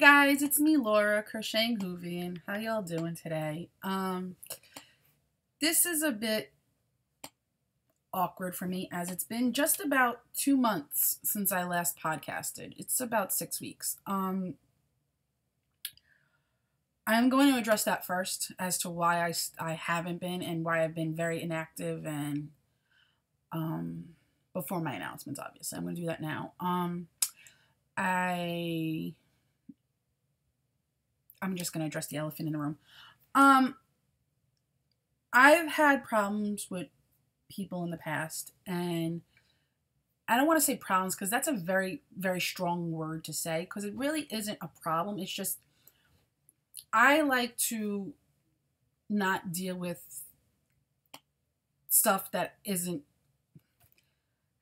guys, it's me, Laura, Crocheting Whovian. How y'all doing today? This is a bit awkward for me as it's been just about 2 months since I last podcasted. It's about 6 weeks. I'm going to address that first as to why I haven't been and why I've been very inactive and before my announcements, obviously. I'm going to do that now. I'm just going to address the elephant in the room. I've had problems with people in the past, and I don't want to say problems because that's a very, very strong word to say because it really isn't a problem. It's just I like to not deal with stuff that isn't,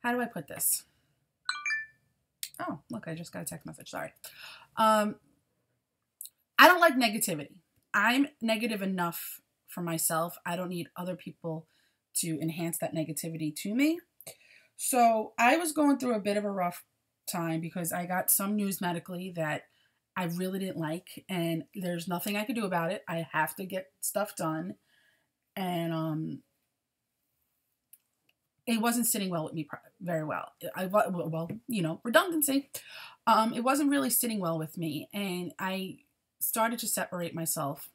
how do I put this? Oh, look, I just got a text message. Sorry. I don't like negativity. I'm negative enough for myself. I don't need other people to enhance that negativity to me. So I was going through a bit of a rough time because I got some news medically that I really didn't like, and there's nothing I could do about it. I have to get stuff done, and it wasn't sitting well with me very well. Redundancy. It wasn't really sitting well with me, and I started to separate myself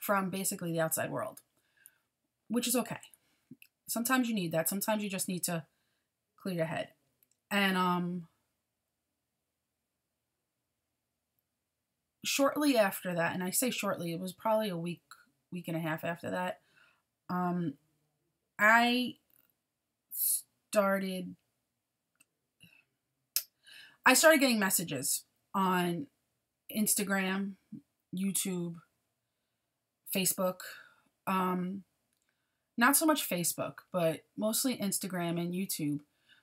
from basically the outside world, which is okay. Sometimes you need that. Sometimes you just need to clear your head. And shortly after that, and I say shortly, it was probably a week and a half after that, I started getting messages on Instagram, YouTube, Facebook, not so much Facebook, but mostly Instagram and YouTube,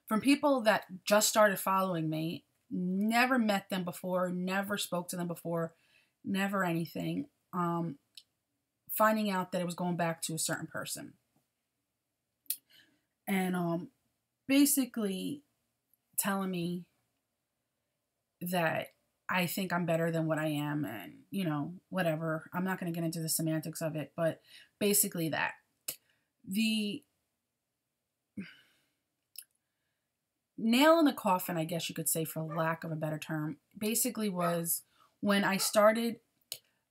from people that just started following me, never met them before, never spoke to them before, never anything, finding out that it was going back to a certain person. And basically telling me that I think I'm better than what I am, and, whatever. I'm not going to get into the semantics of it, but basically that. The nail in the coffin, I guess you could say, for lack of a better term, basically was when I started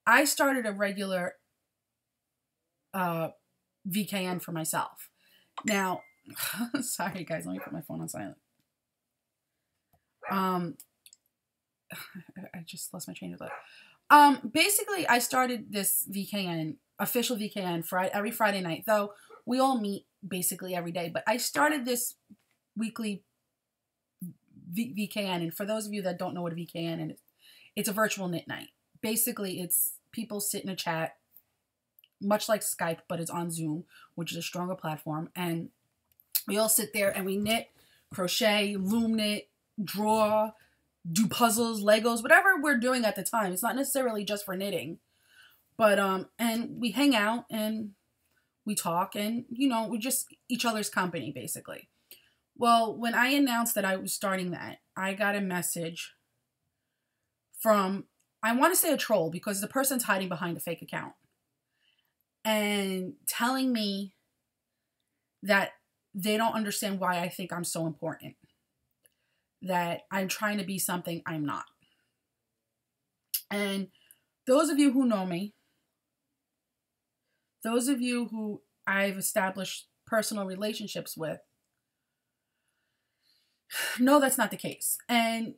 a regular VKN for myself. Now, sorry guys, let me put my phone on silent. I just lost my train of thought. Basically, I started this VKN, official VKN, every Friday night, though we all meet basically every day. But I started this weekly VKN, and for those of you that don't know what a VKN is, it's a virtual knit night. Basically, it's people sit in a chat, much like Skype, but it's on Zoom, which is a stronger platform, and we all sit there and we knit, crochet, loom knit, draw, do puzzles, Legos, whatever we're doing at the time. It's not necessarily just for knitting, but and we hang out and we talk, and we just each other's company basically. Well, when I announced that I was starting that, I got a message from, I want to say a troll, because the person's hiding behind a fake account, and telling me that they don't understand why I think I'm so important, that I'm trying to be something I'm not. And those of you who know me, those of you who I've established personal relationships with, know that's not the case. And,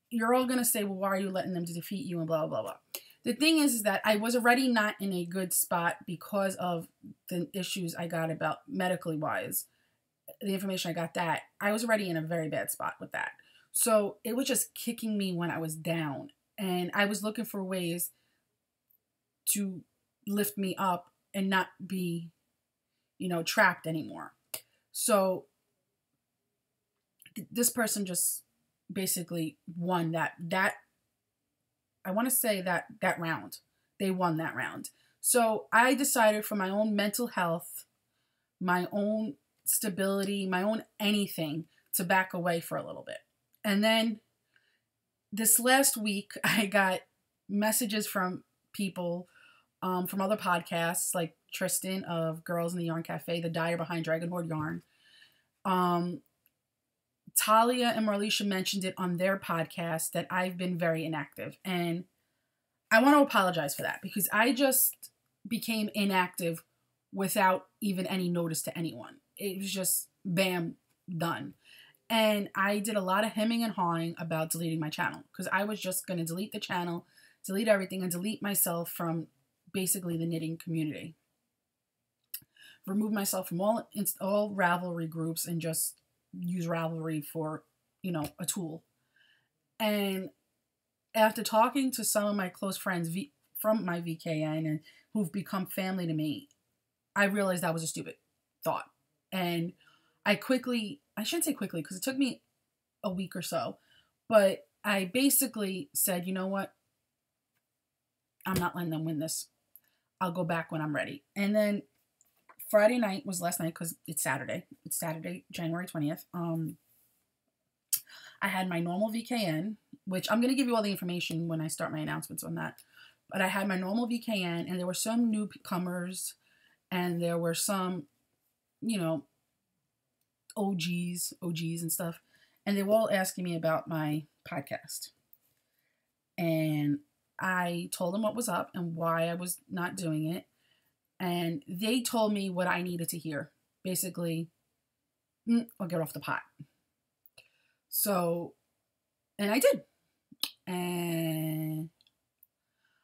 you're all going to say, well, why are you letting them defeat you and blah, blah, blah. The thing is that I was already not in a good spot because of the issues I got about medically wise. The information I got, that I was already in a very bad spot with that. So it was just kicking me when I was down, and I was looking for ways to lift me up and not be, trapped anymore. So this person just basically won that I want to say that round. They won that round. So I decided, for my own mental health, my own stability, my own anything, to back away for a little bit. And then this last week, I got messages from people from other podcasts, like Tristan of Girls in the Yarn Cafe, the dyer behind Dragon Horde Yarn. Talia and Marlisha mentioned it on their podcast that I've been very inactive. And I want to apologize for that because I just became inactive without even any notice to anyone. It was just bam, done. And I did a lot of hemming and hawing about deleting my channel because I was just going to delete the channel, delete everything, and delete myself from basically the knitting community. Remove myself from all Ravelry groups and just use Ravelry for, you know, a tool. And after talking to some of my close friends from my VKN and who've become family to me, I realized that was a stupid thought. And I shouldn't say quickly because it took me a week or so, but I basically said, you know what? I'm not letting them win this. I'll go back when I'm ready. And then Friday night was last night because it's Saturday. It's Saturday, January 20th. I had my normal VKN, which I'm going to give you all the information when I start my announcements on that. But I had my normal VKN, and there were some newcomers, and there were some, you know, OGs and stuff. And they were all asking me about my podcast. And I told them what was up and why I was not doing it. And they told me what I needed to hear. Basically, I'll get off the pot. So, and I did. And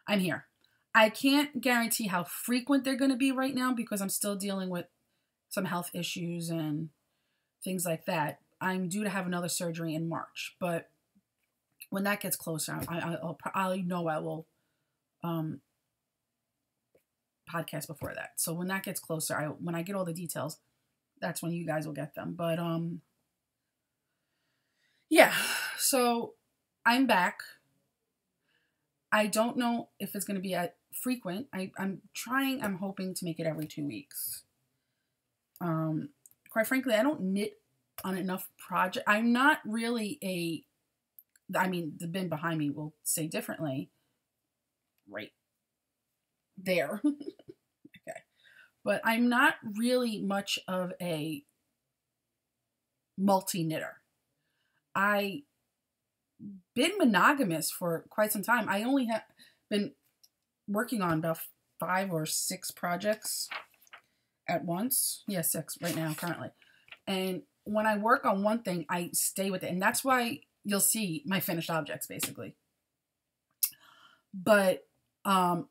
I'm here. I can't guarantee how frequent they're going to be right now because I'm still dealing with some health issues and things like that. I'm due to have another surgery in March. But when that gets closer, I know I will podcast before that. So when that gets closer, when I get all the details, that's when you guys will get them. But yeah, so I'm back. I don't know if it's going to be at frequent. I'm hoping to make it every 2 weeks. Quite frankly, I don't knit on enough projects. I'm not really the bin behind me will say differently. Right there. Okay. But I'm not really much of a multi-knitter. I've been monogamous for quite some time. I only have been working on about 5 or 6 projects at once. Yeah, 6 right now currently. And when I work on one thing, I stay with it. And that's why you'll see my finished objects basically. But I'm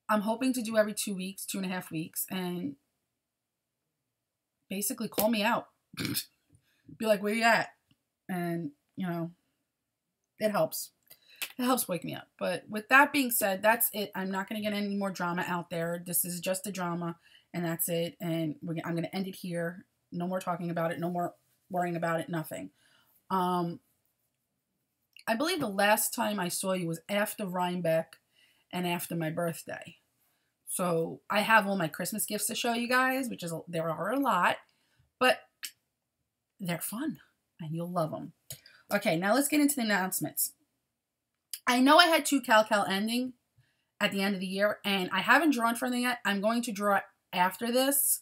hoping to do every 2 weeks, 2.5 weeks, and basically call me out. Be like, where you at? And, you know, it helps. It helps wake me up. But with that being said, that's it. I'm not going to get any more drama out there. This is just a drama, and that's it. And I'm going to end it here. No more talking about it. No more worrying about it. Nothing. I believe the last time I saw you was after Rhinebeck and after my birthday. So I have all my Christmas gifts to show you guys, which is, there are a lot, but they're fun and you'll love them. Okay, now let's get into the announcements. I know I had 2 Cal ending at the end of the year, and I haven't drawn for them yet. I'm going to draw after this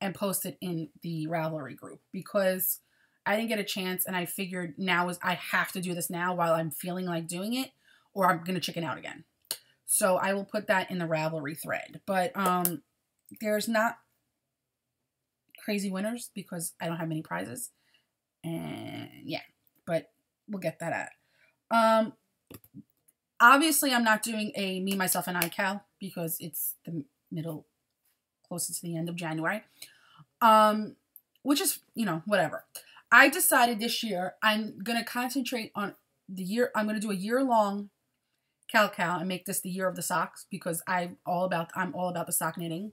and post it in the Ravelry group because I didn't get a chance, and I figured I have to do this now while I'm feeling like doing it, or I'm going to chicken out again. So I will put that in the Ravelry thread. But there's not crazy winners because I don't have many prizes. And yeah, but we'll get that at. Obviously, I'm not doing a Me, Myself, and I Cal because it's the middle, closest to the end of January. Which is, you know, whatever. I decided this year I'm going to concentrate on the year. I'm going to do a year-long Cal and make this the year of the socks because I'm all about the sock knitting.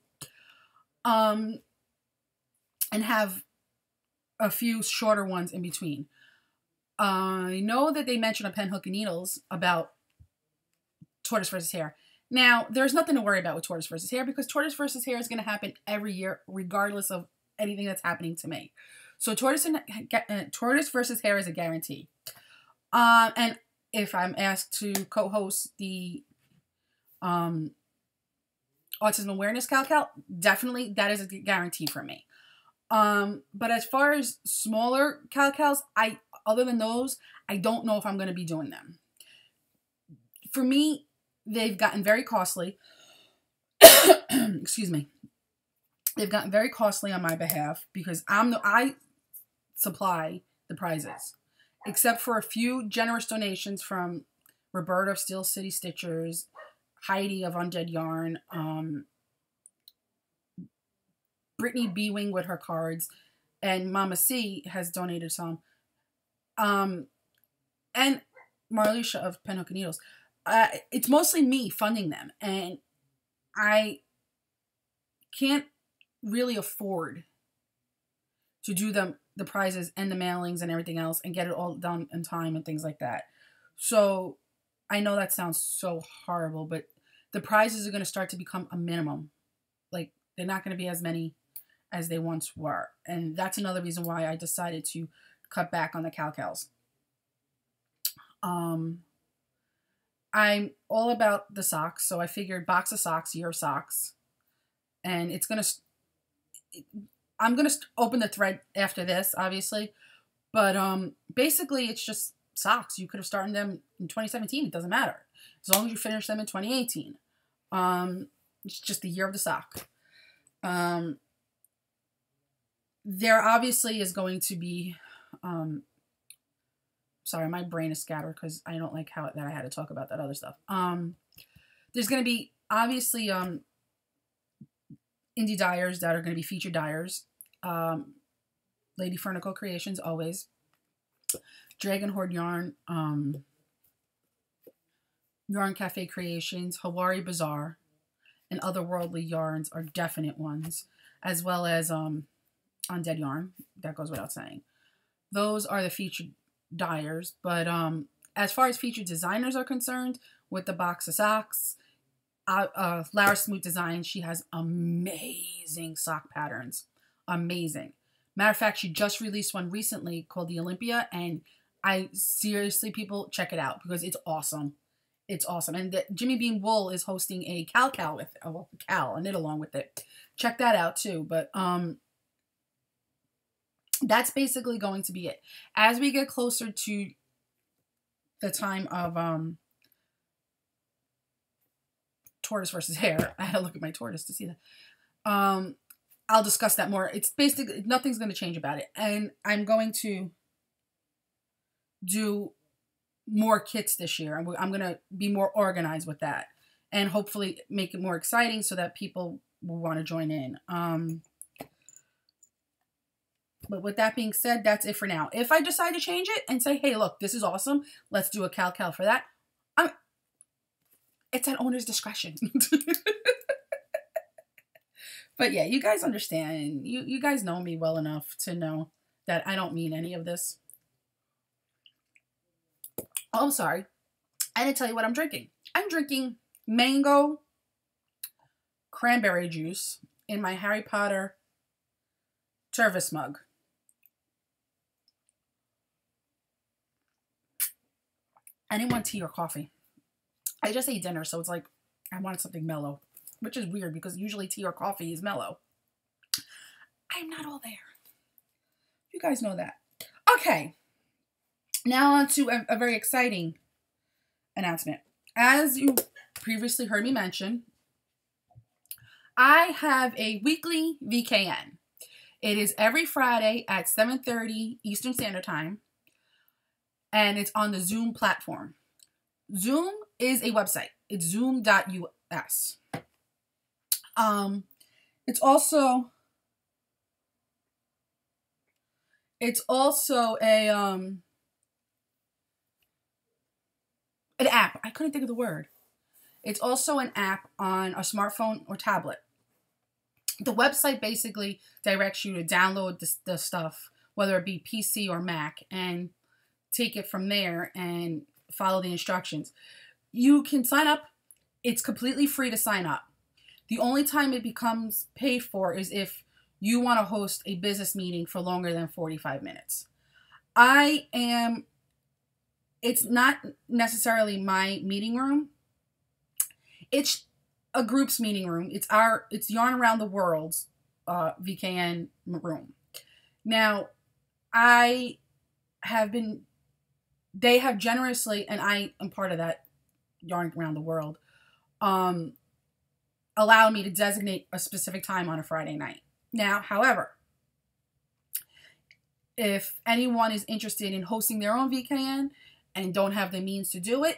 And have a few shorter ones in between. I know that they mentioned on Pen Hook and Needles about tortoise versus hare. Now, there's nothing to worry about with tortoise versus hare because tortoise versus hare is going to happen every year regardless of anything that's happening to me. So tortoise versus hare is a guarantee. And if I'm asked to co-host the autism awareness cal, definitely that is a guarantee for me. But as far as smaller cal-cals, other than those, I don't know if I'm going to be doing them. For me, they've gotten very costly. Excuse me. They've gotten very costly on my behalf because I supply the prizes, except for a few generous donations from Roberta of Steel City Stitchers, Heidi of Undead Yarn, Brittany B-Wing with her cards, and Mama C has donated some, and Marlisha of Pinhook and Needles. It's mostly me funding them, and I can't really afford to do the prizes and the mailings and everything else and get it all done in time and things like that. So I know that sounds so horrible, but the prizes are going to start to become a minimum. Like, they're not going to be as many as they once were. And that's another reason why I decided to cut back on the cal-cals. I'm all about the socks, so I figured box of socks, year of socks. And I'm going to open the thread after this, obviously. But basically, it's just socks. You could have started them in 2017. It doesn't matter. As long as you finish them in 2018. It's just the year of the sock. There obviously is going to be... sorry, my brain is scattered because I don't like that I had to talk about that other stuff. There's going to be, obviously, indie dyers that are going to be featured dyers. Lady Fernicle Creations, always. Dragon Horde Yarn. Yarn Cafe Creations. Hawari Bazaar. And Otherworldly Yarns are definite ones. As well as Undead Yarn. That goes without saying. Those are the featured dyers. But as far as featured designers are concerned, with the box of socks, Lara Smoot Design, she has amazing sock patterns. Amazing. Matter of fact, she just released one recently called the Olympia, and seriously, people, check it out because it's awesome. It's awesome. And Jimmy Beam Wool is hosting a cal with a knit along with it. Check that out too. But that's basically going to be it. As we get closer to the time of tortoise versus hare, I had to look at my tortoise to see that. I'll discuss that more. It's basically, nothing's going to change about it. And I'm going to do more kits this year. I'm going to be more organized with that. And hopefully make it more exciting so that people will want to join in. But with that being said, that's it for now. If I decide to change it and say, hey, look, this is awesome, let's do a cal for that, it's at owner's discretion. But yeah, you guys understand. You guys know me well enough to know that I don't mean any of this. Oh, I'm sorry. I didn't tell you what I'm drinking. I'm drinking mango cranberry juice in my Harry Potter Tervis mug. I didn't want tea or coffee. I just ate dinner, so it's like I wanted something mellow, which is weird because usually tea or coffee is mellow. I'm not all there. You guys know that. Okay. Now on to a very exciting announcement. As you previously heard me mention, I have a weekly VKN. It is every Friday at 7:30 Eastern Standard Time, and it's on the Zoom platform. Zoom is a website. It's zoom.us. It's also an app. I couldn't think of the word. It's also an app on a smartphone or tablet. The website basically directs you to download the stuff, whether it be PC or Mac, and take it from there and follow the instructions. You can sign up. It's completely free to sign up. The only time it becomes paid for is if you want to host a business meeting for longer than 45 minutes. I am It's not necessarily my meeting room. It's a group's meeting room. It's Yarn Around the World's VKN room. Now, they have generously, and I am part of that Yarn Around the World, allowed me to designate a specific time on a Friday night. Now, however, if anyone is interested in hosting their own VKN and don't have the means to do it,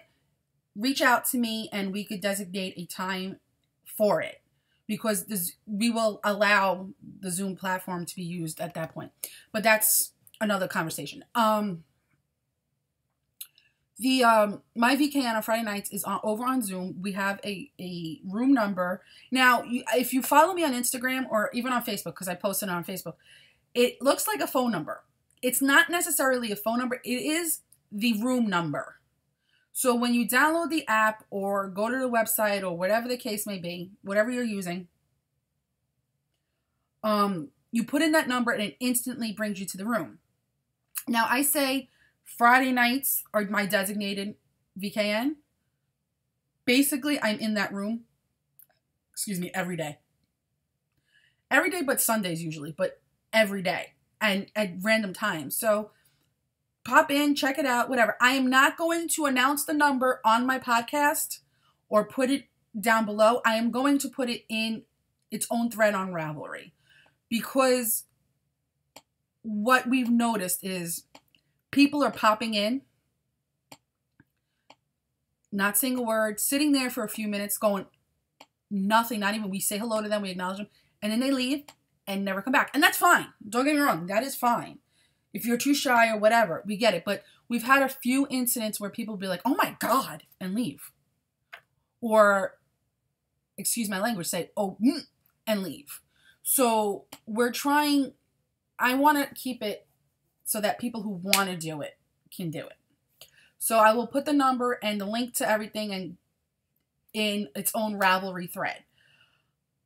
reach out to me and we could designate a time for it, because we will allow the Zoom platform to be used at that point. But that's another conversation. My VKN on Friday nights is over on Zoom. We have a room number. Now, if you follow me on Instagram or even on Facebook, because I posted it on Facebook, it looks like a phone number. It's not necessarily a phone number. It is the room number. So when you download the app or go to the website or whatever the case may be, whatever you're using, you put in that number and it instantly brings you to the room. Now, I say Friday nights are my designated VKN. Basically, I'm in that room, every day. Every day but Sundays usually, but every day and at random times. So pop in, check it out, whatever. I am not going to announce the number on my podcast or put it down below. I am going to put it in its own thread on Ravelry, because what we've noticed is people are popping in, not saying a word, sitting there for a few minutes, going nothing, not even, we say hello to them, we acknowledge them, and then they leave and never come back. And that's fine. Don't get me wrong. That is fine. If you're too shy or whatever, we get it. But we've had a few incidents where people be like, oh my God, and leave. Or, excuse my language, say, oh, and leave. So we're trying, I want to keep it so that people who want to do it can do it. So I will put the number and the link to everything in its own Ravelry thread.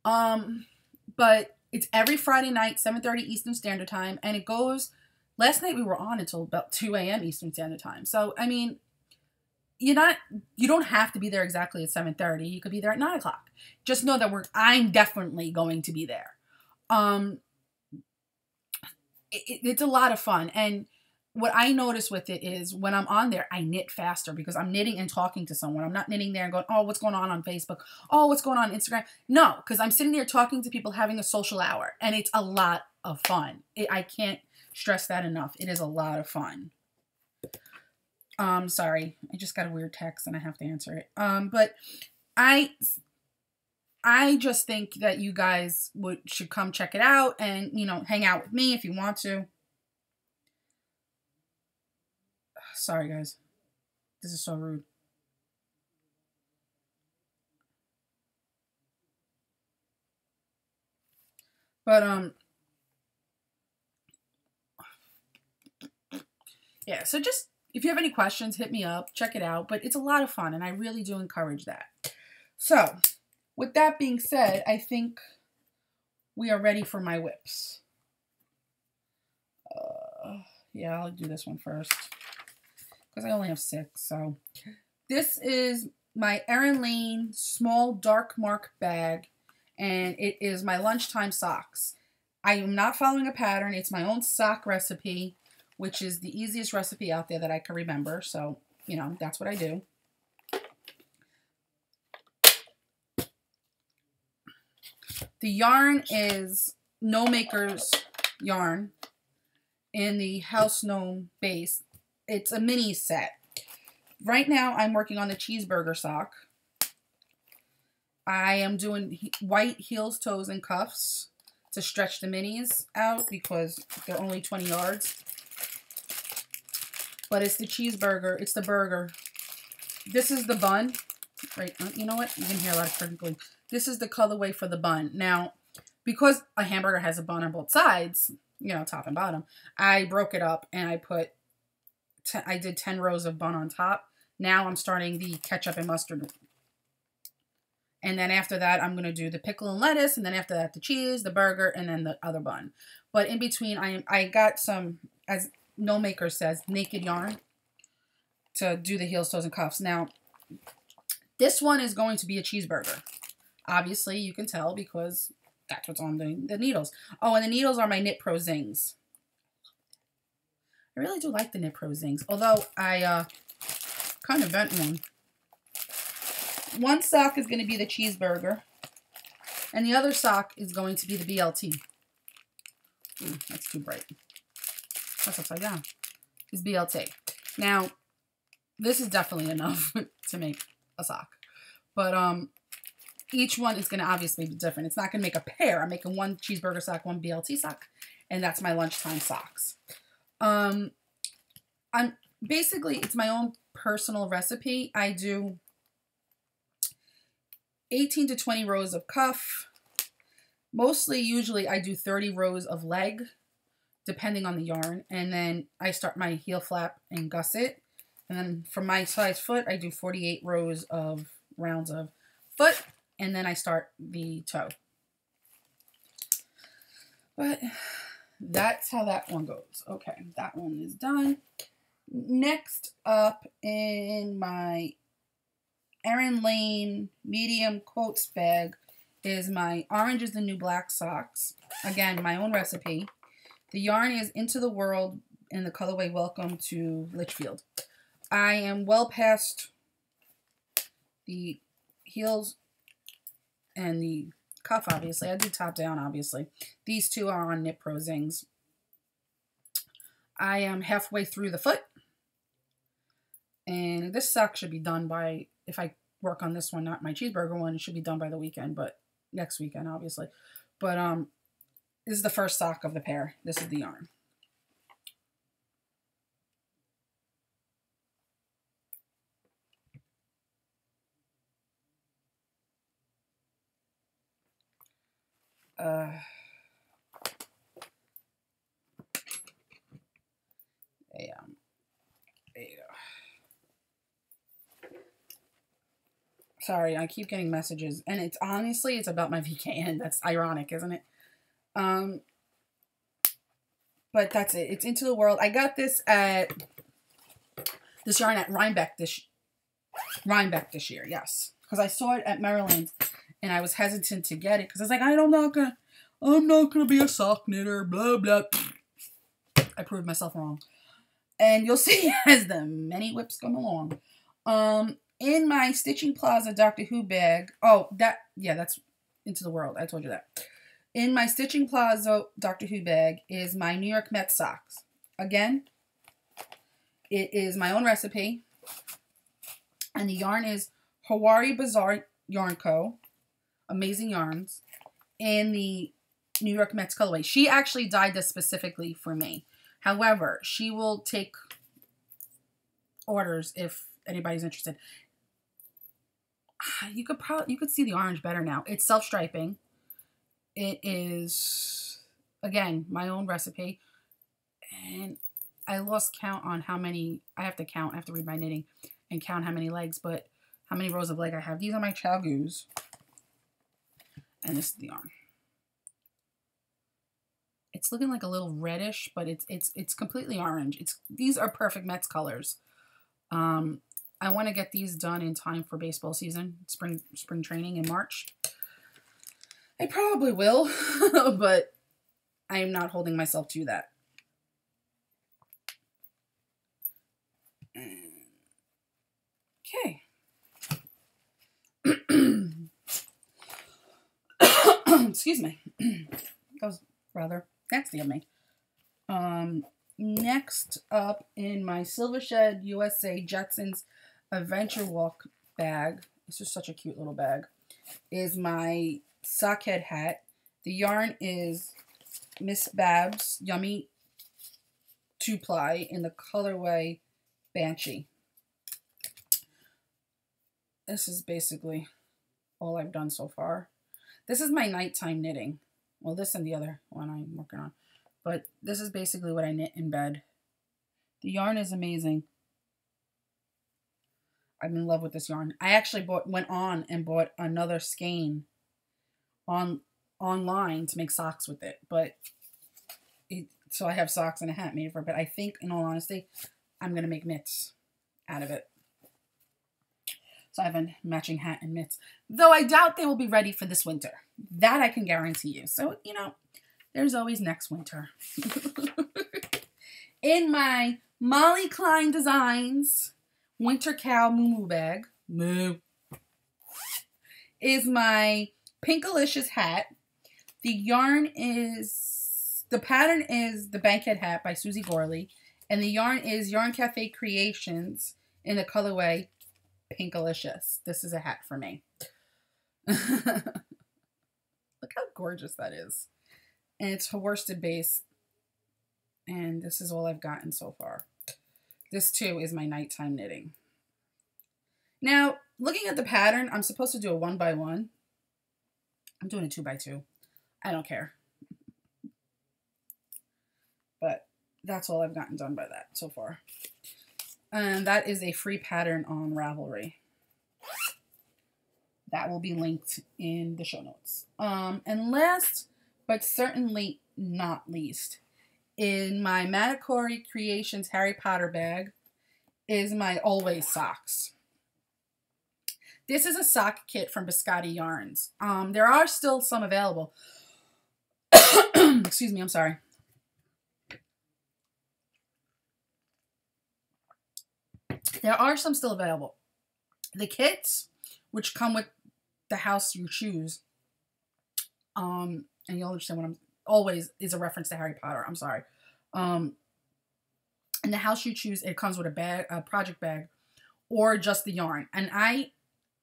But it's every Friday night, 7:30 Eastern Standard Time, and it goes. Last night we were on until about 2 a.m. Eastern Standard Time. So I mean, you don't have to be there exactly at 7:30. You could be there at 9 o'clock. Just know that I'm definitely going to be there. It's a lot of fun. And what I notice with it is when I'm on there, I knit faster because I'm knitting and talking to someone. I'm not knitting there and going, oh, what's going on Facebook? Oh, what's going on Instagram? No, because I'm sitting there talking to people, having a social hour. And it's a lot of fun. I can't stress that enough. It is a lot of fun. Sorry, I just got a weird text and I have to answer it. But I just think that you guys should come check it out and, hang out with me if you want to. Sorry, guys. This is so rude. But, yeah, so just, if you have any questions, hit me up, check it out. But it's a lot of fun, and I really do encourage that. So, with that being said, I think we are ready for my whips. Yeah, I'll do this one first, because I only have 6. So, this is my Erin Lane small dark mark bag, and it is my lunchtime socks. I am not following a pattern. It's my own sock recipe, which is the easiest recipe out there that I can remember. So, that's what I do. The yarn is No Maker's yarn in the House Gnome base. It's a mini set. Right now, I'm working on the cheeseburger sock. I am doing white heels, toes, and cuffs to stretch the minis out because they're only 20 yards. But it's the cheeseburger. It's the burger. This is the bun. Right, you know what? You can hear a lot of crinkling. This is the colorway for the bun. Now, because a hamburger has a bun on both sides, top and bottom, I broke it up and I did 10 rows of bun on top. Now I'm starting the ketchup and mustard. And then after that, I'm going to do the pickle and lettuce. And then after that, the cheese, the burger, and then the other bun. But in between, I got some, as No Maker says, naked yarn. to do the heels, toes, and cuffs. Now, this one is going to be a cheeseburger. Obviously, you can tell because that's what's on the needles. Oh, and the needles are my Knit Pro Zings. I really do like the Knit Pro Zings, although I kind of bent one. One sock is going to be the cheeseburger, and the other sock is going to be the BLT. Ooh, that's too bright. That's upside down. It's BLT. Now, this is definitely enough to make a sock, but each one is going to obviously be different. It's not going to make a pair. I'm making one cheeseburger sock, one BLT sock, and that's my lunchtime socks. Basically, it's my own personal recipe. I do 18 to 20 rows of cuff. Usually I do 30 rows of leg, depending on the yarn. And then I start my heel flap and gusset. And then for my size foot, I do 48 rows of rounds of foot. And then I start the toe. But that's how that one goes. Okay, that one is done. Next up in my Erin Lane medium quotes bag is my Orange is the New Black socks. Again, my own recipe. The yarn is Into the World in the colorway Welcome to Litchfield. I am well past the heels and the cuff, obviously. I did top down, obviously. These two are on Knit Pro Zings. I am halfway through the foot. And this sock should be done by, if I work on this one, not my cheeseburger one, it should be done by the weekend, but next weekend, obviously. But this is the first sock of the pair. This is the yarn. There you go. Sorry, I keep getting messages, and it's honestly, it's about my VKN. That's ironic, isn't it? But that's it. It's Into the World. I got this yarn at Rhinebeck this year, yes, because I saw it at Maryland, and I was hesitant to get it because I was like, I'm not gonna be a sock knitter, blah blah. I proved myself wrong, and you'll see as the many whips come along. In my Stitching Plaza Doctor Who bag, that's Into the World. I told you that. In my Stitching Plaza Doctor Who bag is my New York Met socks. Again, it is my own recipe, and the yarn is Hawari Bazaar Yarn Co. Amazing yarns in the New York Mets colorway. She actually dyed this specifically for me. However, she will take orders if anybody's interested. You could see the orange better now. It's self-striping. It is, again, my own recipe. And I lost count on how many, I have to read my knitting and count how many legs, but how many rows of leg I have. These are my Chalgoos. And this is the yarn. It's looking like a little reddish, but it's completely orange. These are perfect Mets colors. I want to get these done in time for baseball season, spring training in March. I probably will, but I am not holding myself to that. Okay. Excuse me. That was rather nasty of me. Next up in my Silver Shed USA Jetsons Adventure Walk bag, this is such a cute little bag, is my sockhead hat. The yarn is Miss Babs Yummy 2-ply in the colorway Banshee. This is basically all I've done so far. This is my nighttime knitting. Well, this and the other one I'm working on. But this is basically what I knit in bed. The yarn is amazing. I'm in love with this yarn. I actually went on and bought another skein online to make socks with it. So I have socks and a hat made for it. But I think, in all honesty, I'm going to make mitts. out of it. So I have a matching hat and mitts. Though I doubt they will be ready for this winter. That I can guarantee you. So, you know, there's always next winter. In my Molly Klein Designs Winter Cow Moo Bag, is my Pinkalicious hat. The yarn is, the pattern is the Bankhead hat by Susie Gorley. And the yarn is Yarn Cafe Creations in the colorway Pinkalicious. This is a hat for me. Look how gorgeous that is. And it's a worsted base. And this is all I've gotten so far. This too is my nighttime knitting. Now, looking at the pattern, I'm supposed to do a 1x1. I'm doing a 2x2. I don't care. But that's all I've gotten done by that so far. And that is a free pattern on Ravelry. That will be linked in the show notes. And last, but certainly not least, in my Manicori Creations Harry Potter bag is my Always socks. This is a sock kit from Biscotti Yarns. There are still some available. Excuse me, I'm sorry. There are some still available. The kits, which come with the house you choose, and you'll understand what I'm, always is a reference to Harry Potter, I'm sorry. And the house you choose, it comes with a bag, a project bag, or just the yarn. And I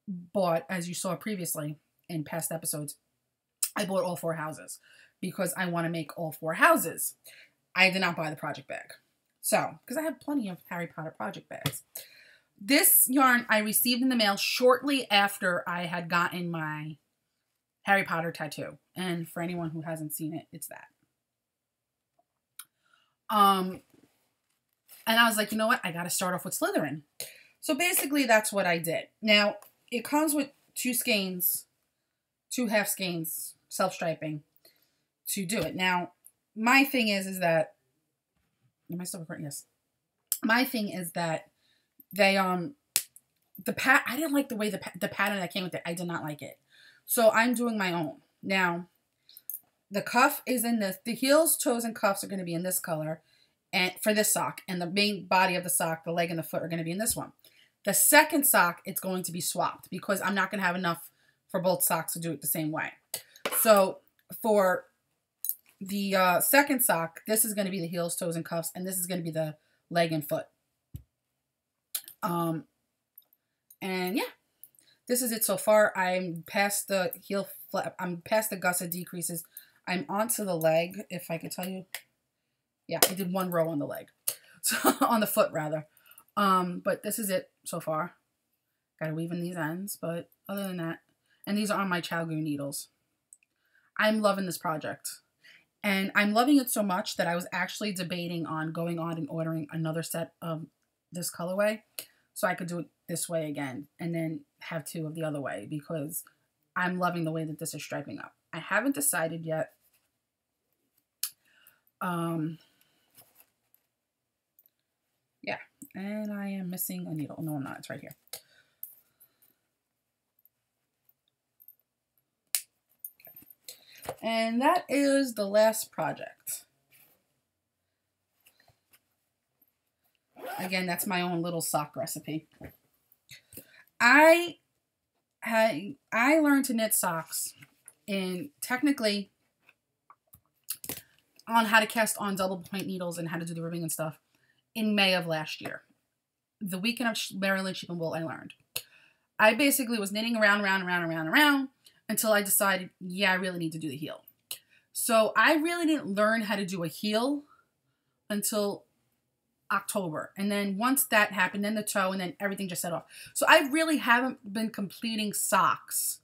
bought, as you saw previously in past episodes, I bought all 4 houses because I want to make all 4 houses. I did not buy the project bag. So, because I have plenty of Harry Potter project bags. This yarn I received in the mail shortly after I had gotten my Harry Potter tattoo. And for anyone who hasn't seen it, it's that. And I was like, you know what? I got to start off with Slytherin. So basically that's what I did. Now, it comes with 2 skeins, 2 half skeins, self-striping to do it. Now, my thing is that, am I still recording? Yes. My thing is that they, I didn't like the way the pattern that came with it. I did not like it. So I'm doing my own. Now, the cuff is in this. The heels, toes, and cuffs are going to be in this color and for this sock. And the main body of the sock, the leg and the foot are going to be in this one. The second sock, it's going to be swapped because I'm not going to have enough for both socks to do it the same way. So for the second sock, this is going to be the heels, toes, and cuffs. And this is going to be the leg and foot. And yeah, this is it so far. I'm past the heel flap. I'm past the gusset decreases. I'm onto the leg, if I could tell you. Yeah, I did 1 row on the leg. So, on the foot, rather. But this is it so far. Gotta weave in these ends, but other than that. And these are on my Chalgu needles. I'm loving this project. And I'm loving it so much that I was actually debating on going on and ordering another set of this colorway. So I could do it this way again and then have 2 of the other way because I'm loving the way that this is striping up. I haven't decided yet. Yeah, and I am missing a needle. No, I'm not. It's right here. Okay. And that is the last project. Again, that's my own little sock recipe. I learned to knit socks in technically on how to cast on double point needles and how to do the ribbing and stuff in May of last year. The weekend of Maryland Sheep and Wool, I learned. I basically was knitting around until I decided, yeah, I really need to do the heel. So I really didn't learn how to do a heel until October. And then once that happened, then the toe, and then everything just set off. So I really haven't been completing socks.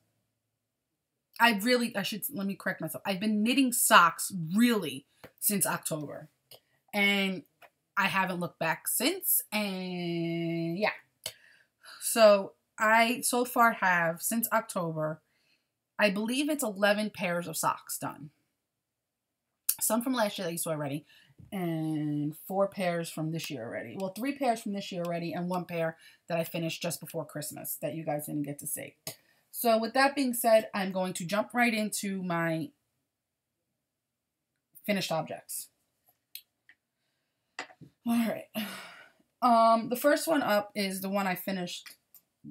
Let me correct myself. I've been knitting socks really since October. And I haven't looked back since. And yeah. So I so far have, since October, I believe it's 11 pairs of socks done. Some from last year that you saw already. and 4 pairs from this year already. Well, 3 pairs from this year already, and 1 pair that I finished just before Christmas that you guys didn't get to see. So with that being said, I'm going to jump right into my finished objects. All right. The first one up is the one I finished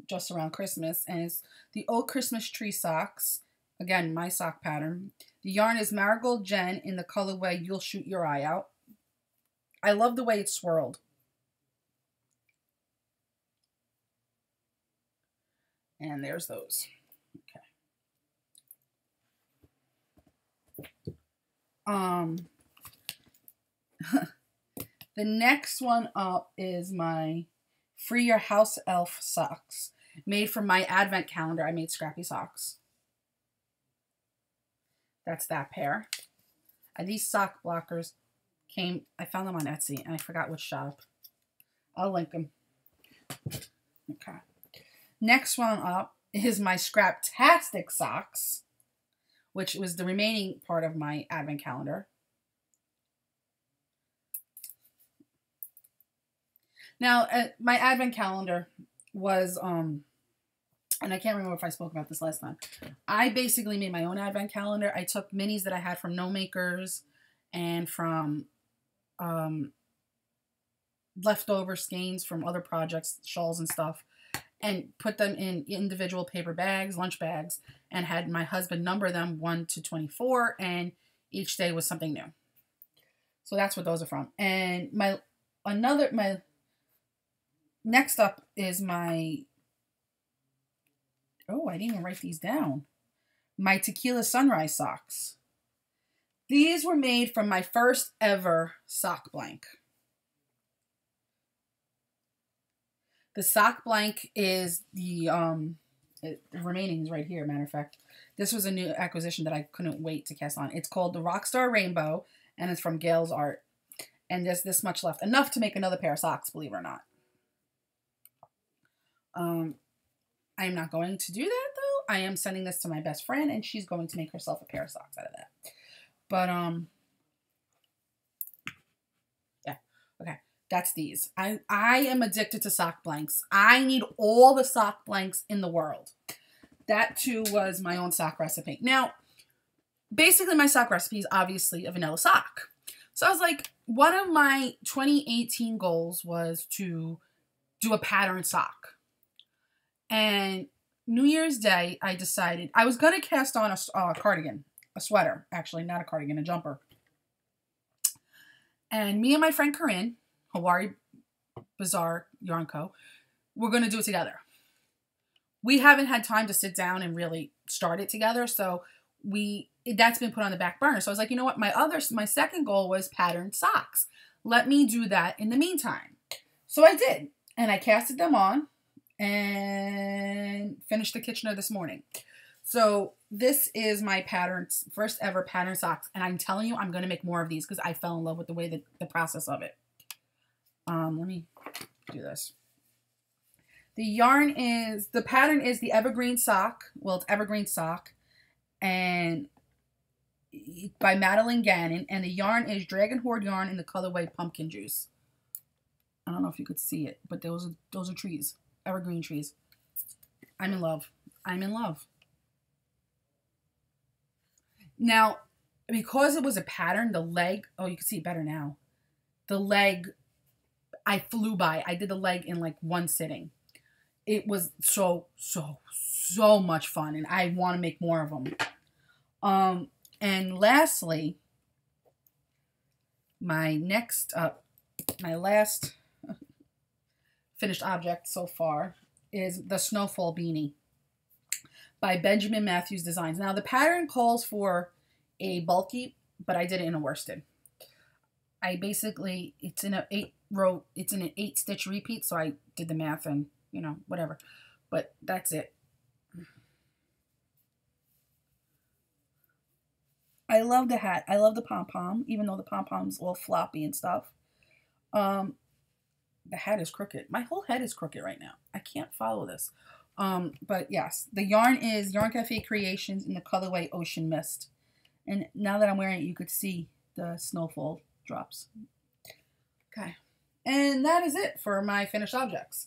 just around Christmas, and it's the Old Christmas Tree Socks. Again, my sock pattern. The yarn is Marigold Jen in the colorway You'll Shoot Your Eye Out. I love the way it's swirled. And there's those. Okay. The next one up is my Free Your House Elf socks. Made from my advent calendar. I made scrappy socks. That's that pair. And these sock blockers came, I found them on Etsy and I forgot which shop. I'll link them. Okay. Next one up is my Scraptastic socks, which was the remaining part of my advent calendar. Now, my advent calendar was, and I can't remember if I spoke about this last time. I basically made my own advent calendar. I took minis that I had from No Makers and from leftover skeins from other projects, shawls and stuff, and put them in individual paper bags, lunch bags, and had my husband number them 1 to 24, and each day was something new. So that's what those are from. And my next up is my, oh, I didn't even write these down. My Tequila Sunrise socks. These were made from my first ever sock blank. The sock blank is the remaining is right here, matter of fact. This was a new acquisition that I couldn't wait to cast on. It's called the Rockstar Rainbow, and it's from Gail's Art. And there's this much left. Enough to make another pair of socks, believe it or not. I'm not going to do that, though. I am sending this to my best friend, and she's going to make herself a pair of socks out of that. But, yeah. Okay. That's these. I am addicted to sock blanks. I need all the sock blanks in the world. That, too, was my own sock recipe. Now, basically, my sock recipe is obviously a vanilla sock. So I was like, one of my 2018 goals was to do a patterned sock. And New Year's Day, I decided I was going to cast on a cardigan, a sweater, actually, not a cardigan, a jumper. And me and my friend Corinne, Hawaii Bazaar Yarn Co., we're going to do it together. We haven't had time to sit down and really start it together, so that's been put on the back burner. So I was like, you know what? My second goal was patterned socks. Let me do that in the meantime. So I did, and I casted them on and finished the Kitchener this morning. So this is my first ever pattern socks, and I'm telling you, I'm going to make more of these because I fell in love with the way that the process of it. Let me do this. The pattern is the Evergreen Sock. Well, it's Evergreen Sock, and by Madeline Gannon, and the yarn is Dragon Horde yarn in the colorway Pumpkin Juice. I don't know if you could see it, but those are trees, evergreen trees. I'm in love. I'm in love. Now, because it was a pattern, the leg, oh, you can see it better now. The leg, I flew by. I did the leg in like one sitting. It was so much fun, and I want to make more of them. And lastly, my last finished object so far is the Snowfall Beanie by Benjamin Matthews Designs. Now, the pattern calls for a bulky, but I did it in a worsted. It's in an 8-stitch repeat, so I did the math and, you know, whatever. But that's it. I love the hat. I love the pom-pom, even though the pom-pom's all floppy and stuff. The hat is crooked. My whole head is crooked right now. I can't follow this. But yes, the yarn is Yarn Cafe Creations in the colorway Ocean Mist. And now that I'm wearing it, you could see the snowfall drops. Okay. And that is it for my finished objects.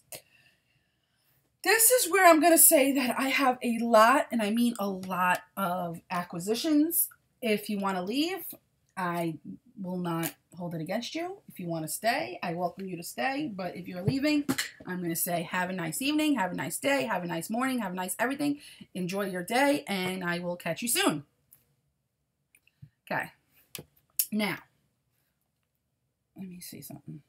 This is where I'm going to say that I have a lot, and I mean a lot, of acquisitions. If you want to leave, I will not hold it against you. If you want to stay, I welcome you to stay. But if you're leaving, I'm going to say have a nice evening, have a nice day, have a nice morning, have a nice everything. Enjoy your day, and I will catch you soon. Okay. Now, let me see something.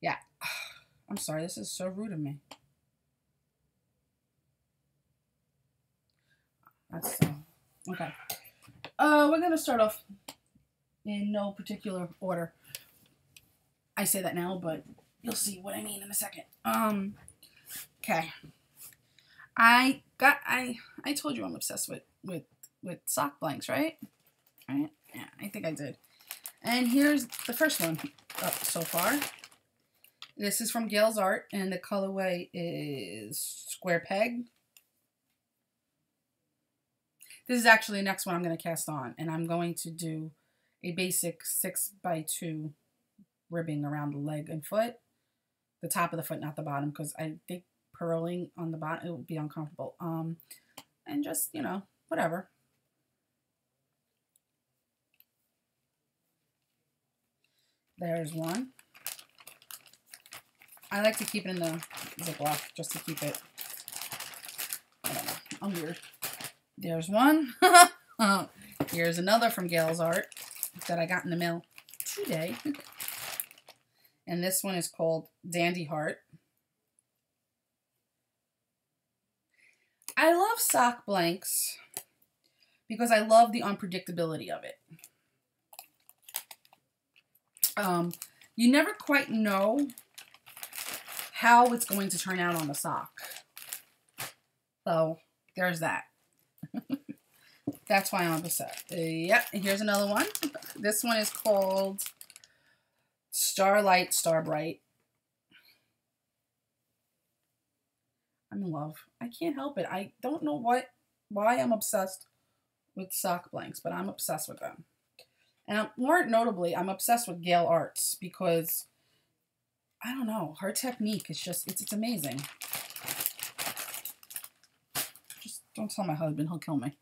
Yeah, I'm sorry, this is so rude of me. That's okay. We're gonna start off in no particular order. I say that now, but you'll see what I mean in a second. Okay. I told you I'm obsessed with sock blanks, right? Right? Yeah, I think I did. And here's the first one up so far. This is from Gail's Art, and the colorway is Square Peg. This is actually the next one I'm going to cast on, and I'm going to do a basic 6x2 ribbing around the leg and foot. The top of the foot, not the bottom, because I think purling on the bottom, it would be uncomfortable. And just, you know, whatever. There's one. I like to keep it in the Ziploc just to keep it, I don't know, I'm weird. There's one. Here's another from Gail's Art that I got in the mail today. And this one is called Dandy Heart. I love sock blanks because I love the unpredictability of it. You never quite know how it's going to turn out on the sock. So, there's that. That's why I'm upset. Yep, and here's another one. This one is called Starlight Starbright. I'm in love. I can't help it. I don't know why I'm obsessed with sock blanks, but I'm obsessed with them. And more notably, I'm obsessed with Gail Arts because I don't know, her technique is just, it's amazing. Just don't tell my husband, he'll kill me.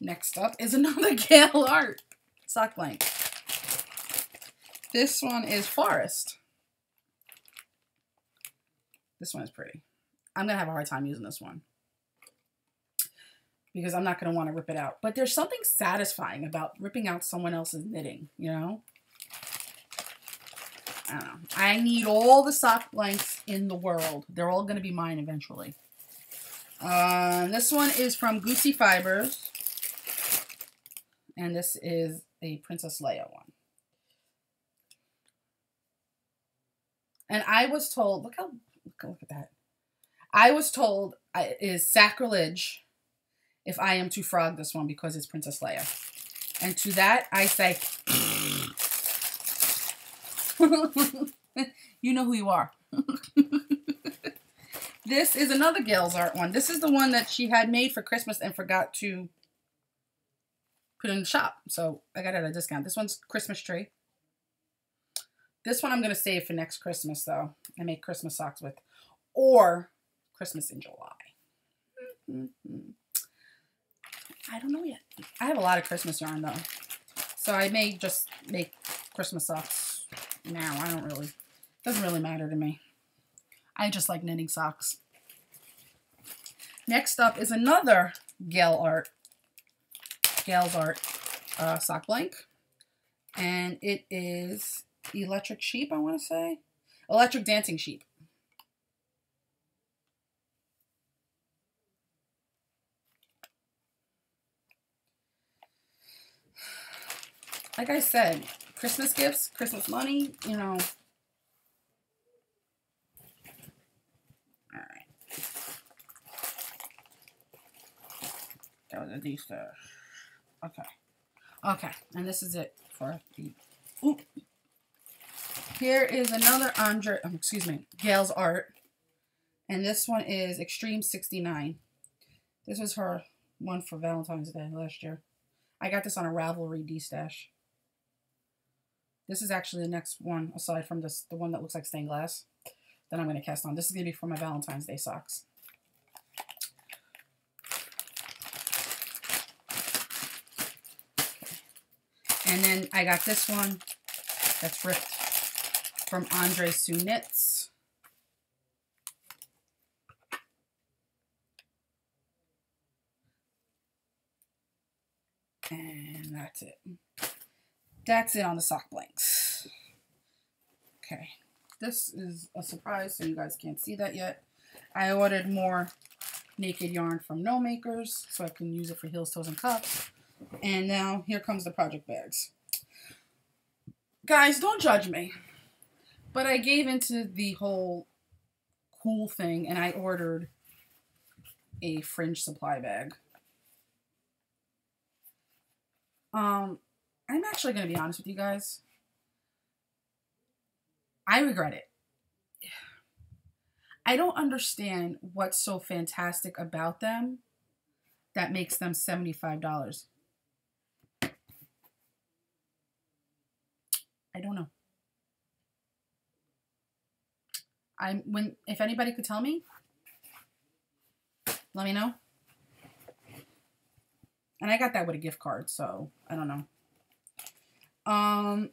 Next up is another Gail Art sock blank. This one is Forest. This one is pretty. I'm going to have a hard time using this one because I'm not going to want to rip it out. But there's something satisfying about ripping out someone else's knitting, you know? I don't know. I need all the sock blanks in the world. They're all going to be mine eventually. This one is from Goosey Fibers. And this is a Princess Leia one. And I was told, look at that. I was told it is sacrilege if I am to frog this one because it's Princess Leia. And to that, I say... You know who you are. This is another Gail's Art one. This is the one that she had made for Christmas and forgot to put in the shop. So I got it at a discount. This one's Christmas Tree. This one I'm going to save for next Christmas, though. I make Christmas socks with. Or Christmas in July. I don't know yet. I have a lot of Christmas yarn, though. So I may just make Christmas socks now. I don't really. Doesn't really matter to me. I just like knitting socks. Next up is another Gail's Art sock blank. And it is Electric Sheep, I want to say. Electric Dancing Sheep. Like I said, Christmas gifts, Christmas money, you know. That was a D-stash. Okay. Okay. And this is it for the... Oop. Here is another Gail's art. And this one is Extreme 69. This was her one for Valentine's Day last year. I got this on a Ravelry D-stash. This is actually the next one, aside from this, the one that looks like stained glass, that I'm going to cast on. This is going to be for my Valentine's Day socks. Okay. And then I got this one that's ripped from Andre Sue Knits. And that's it. That's it on the sock blanks. Okay. This is a surprise, so you guys can't see that yet. I ordered more naked yarn from No Makers, so I can use it for heels, toes, and cuffs. And now, here comes the project bags. Guys, don't judge me. But I gave into the whole cool thing, and I ordered a fringe supply bag. I'm actually going to be honest with you guys. I regret it. I don't understand what's so fantastic about them that makes them $75. I don't know. If anybody could tell me, let me know. And I got that with a gift card, so I don't know.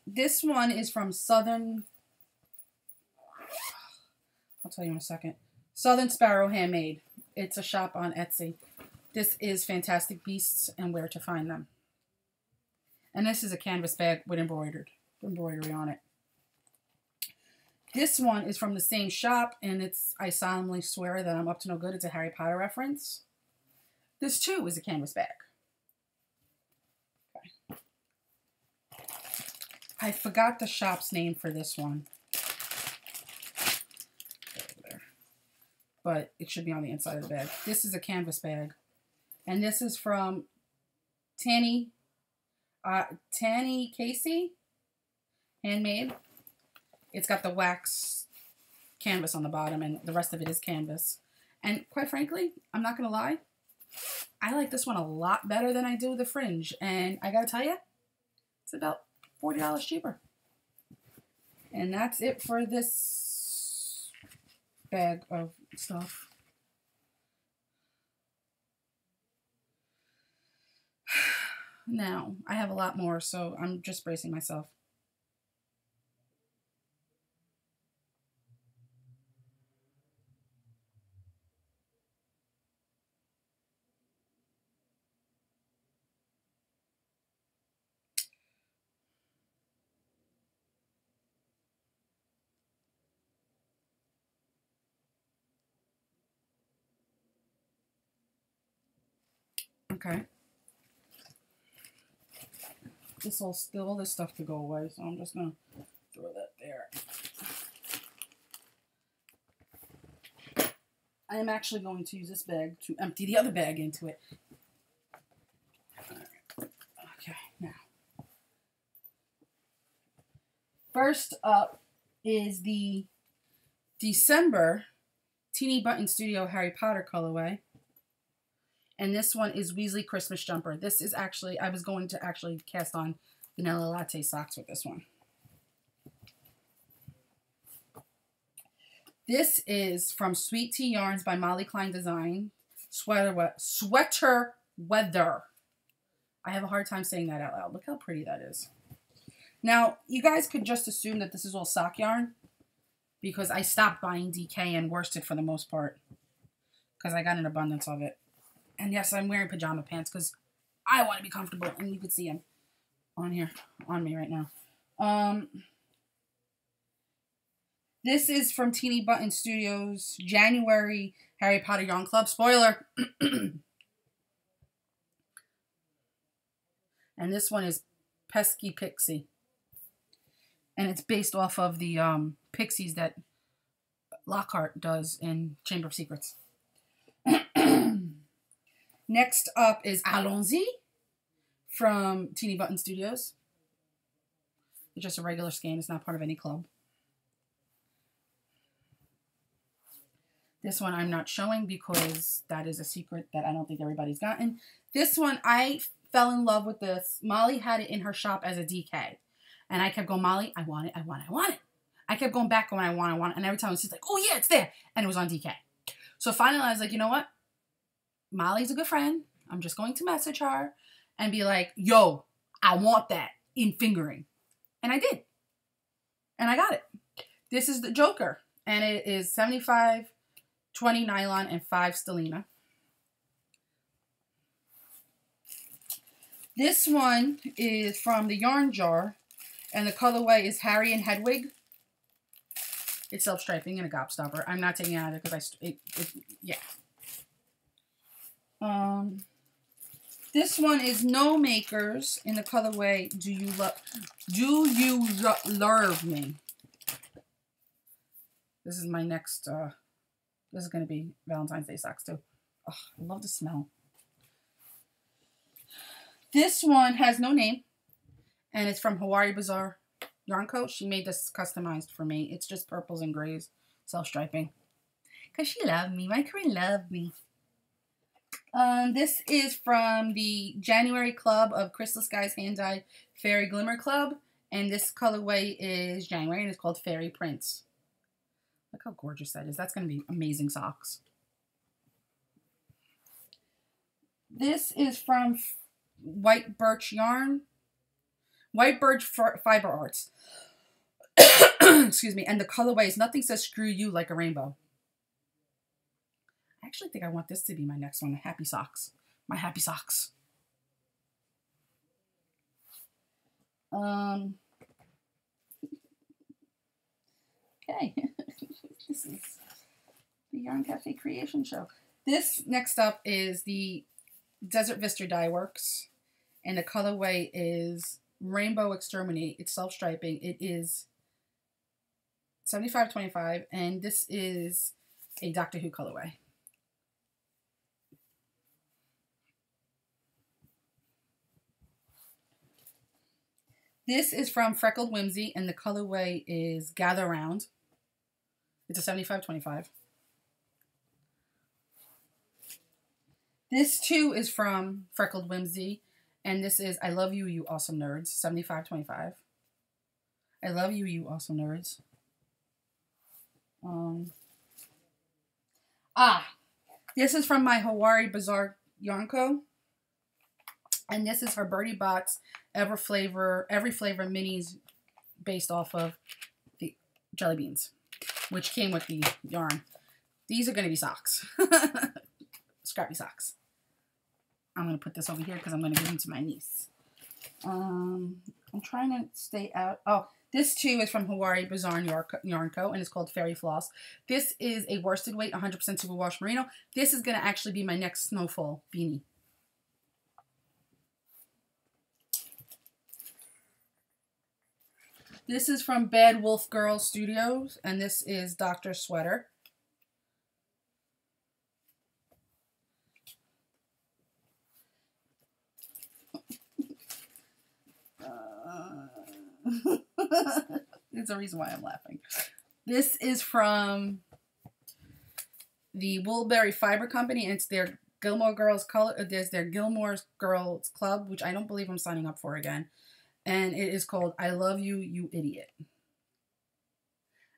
This one is from Southern... I'll tell you in a second. Southern Sparrow Handmade. It's a shop on Etsy. This is Fantastic Beasts and Where to Find Them. And this is a canvas bag with embroidery on it. This one is from the same shop, and it's, I solemnly swear that I'm up to no good. It's a Harry Potter reference. This too is a canvas bag. Okay. I forgot the shop's name for this one. But it should be on the inside of the bag. This is a canvas bag. And this is from Tanny Casey Handmade. It's got the wax canvas on the bottom, and the rest of it is canvas. And quite frankly, I'm not going to lie, I like this one a lot better than I do the fringe. And I got to tell you, it's about $40 cheaper. And that's it for this bag of stuff. Now, I have a lot more, so I'm just bracing myself. Okay. All this stuff to go away, so I'm just going to throw that there. I am actually going to use this bag to empty the other bag into it. Okay, now. First up is the December Teeny Button Studio Harry Potter colorway. And this one is Weasley Christmas Jumper. This is actually, I was going to actually cast on vanilla latte socks with this one. This is from Sweet Tea Yarns by Molly Klein Design. Sweater Weather. I have a hard time saying that out loud. Look how pretty that is. Now, you guys could just assume that this is all sock yarn, because I stopped buying DK and worsted for the most part, because I got an abundance of it. And yes, I'm wearing pajama pants because I want to be comfortable, and you can see them on here, on me right now. This is from Teeny Button Studios, January Harry Potter Yarn Club. Spoiler! And this one is Pesky Pixie. And it's based off of the pixies that Lockhart does in Chamber of Secrets. Next up is Allons-y from Teeny Button Studios. It's just a regular skein. It's not part of any club. This one I'm not showing because that is a secret that I don't think everybody's gotten. This one, I fell in love with this. Molly had it in her shop as a DK. And I kept going, Molly, I want it, I want it, I want it. I kept going back going, I want it. And every time she's like, oh yeah, it's there. And it was on DK. So finally I was like, you know what? Molly's a good friend. I'm just going to message her and be like, yo, I want that in fingering. And I did. And I got it. This is the Joker. And it is 75, 20 nylon, and 5 stellina. This one is from the Yarn Jar. And the colorway is Harry and Hedwig. It's self-striping and a gobstopper. I'm not taking it out of it because yeah. This one is No Makers in the colorway Do You Love Me? This is my next, this is going to be Valentine's Day socks too. Oh, I love the smell. This one has no name, and it's from Ravelry Bazaar Yarn Co. She made this customized for me. It's just purples and grays, self-striping. Because she loved me. My Corinne loved me. This is from the January Club of Crystal Skies Hand Dyed Fairy Glimmer Club. And this colorway is January, and it's called Fairy Prince. Look how gorgeous that is. That's going to be amazing socks. This is from White Birch Yarn. White Birch Fiber Arts. Excuse me. And the colorway is Nothing Says Screw You Like a Rainbow. I actually think I want this to be my next one. Happy socks. My happy socks. Okay. This is the Yarn Cafe Creation Show. This next up is the Desert Vista Dye Works. And the colorway is Rainbow Exterminate. It's self-striping. It is 75-25. And this is a Doctor Who colorway. This is from Freckled Whimsy, and the colorway is Gather Round. It's a 75-25. This too is from Freckled Whimsy, and this is I Love You, You Awesome Nerds, 75-25. I love you, you awesome nerds. This is from my Ravelry Bazaar Yarn Co. And this is her Birdie Bots Every Flavor Minis based off of the Jelly Beans, which came with the yarn. These are going to be socks. Scrappy socks. I'm going to put this over here because I'm going to give them to my niece. I'm trying to stay out. Oh, this too is from Ravelry Bazaar Yarn Co. And it's called Fairy Floss. This is a worsted weight, 100% superwash merino. This is going to actually be my next snowfall beanie. This is from Bad Wolf Girl Studios, and this is Dr. Sweater. There's a reason why I'm laughing. This is from the Woolberry Fiber Company, and it's their Gilmore Girls color. There's their Gilmore Girls Club, which I don't believe I'm signing up for again. And it is called I Love You, You Idiot.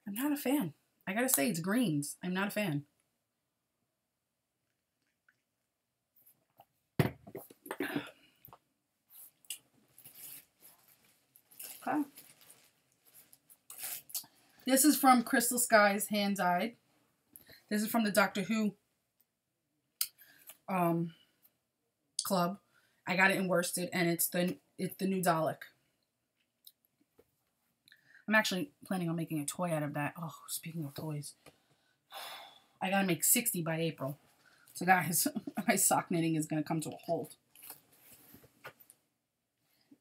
I'm not a fan. I gotta say, it's greens. I'm not a fan. Okay. This is from Crystal Skies Hand Dyed. This is from the Doctor Who club. I got it in worsted, and it's the new Dalek. I'm actually planning on making a toy out of that. Oh, speaking of toys, I gotta make 60 by April. So guys, my sock knitting is gonna come to a halt.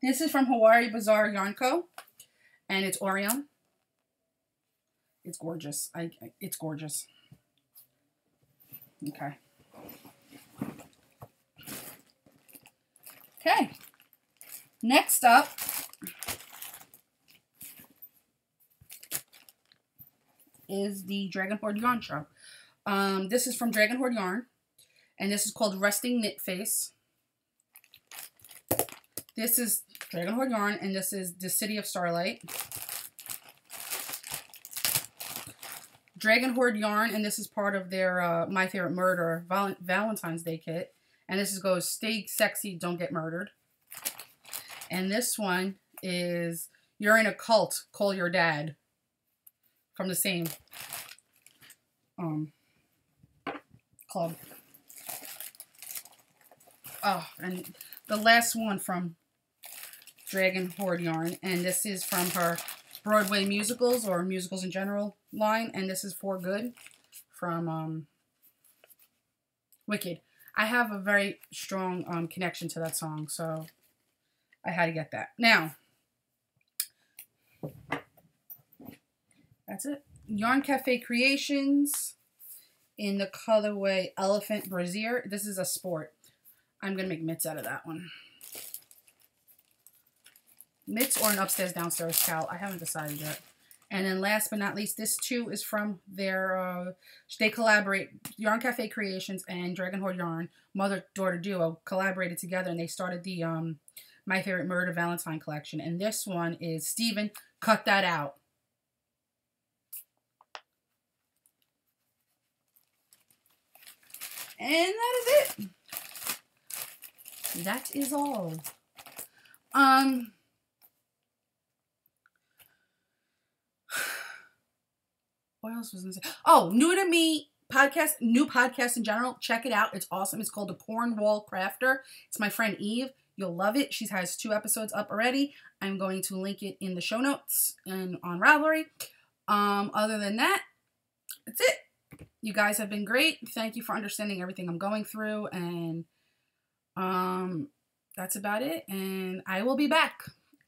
This is from Ravelry Bazaar Yarn Co. And it's Orion. It's gorgeous. It's gorgeous. Okay. Okay. Next up is the Dragon Horde Yarn Show. This is from Dragon Horde Yarn, and this is called Resting Knit Face. This is Dragon Horde Yarn, and this is the City of Starlight. Dragon Horde Yarn, and this is part of their My Favorite Murder Valentine's Day kit. And this goes, Stay Sexy, Don't Get Murdered. And this one is You're in a Cult, Call Your Dad. From the same club. Oh, and the last one from Dragon Horde Yarn. And this is from her Broadway musicals, or musicals in general line, and this is For Good from Wicked. I have a very strong connection to that song, so I had to get that. Now, that's it. Yarn Cafe Creations in the colorway Elephant Brazier. This is a sport. I'm going to make mitts out of that one. Mitts or an upstairs downstairs cowl. I haven't decided yet. And then last but not least, this too is from their, they collaborate, Yarn Cafe Creations and Dragon Horde Yarn, mother-daughter duo, collaborated together, and they started the My Favorite Murder Valentine collection. And this one is Steven, Cut That Out. And that is it. That is all. What else was I going to say? Oh, new to me podcast, new podcast in general. Check it out. It's awesome. It's called The Cornwall Crafter. It's my friend Eve. You'll love it. She has 2 episodes up already. I'm going to link it in the show notes and on Ravelry. Other than that, that's it. You guys have been great. Thank you for understanding everything I'm going through. And that's about it. And I will be back.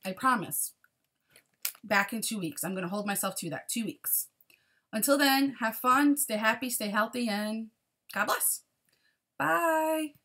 I promise. Back in 2 weeks. I'm going to hold myself to that. 2 weeks. Until then, have fun, stay happy, stay healthy, and God bless. Bye.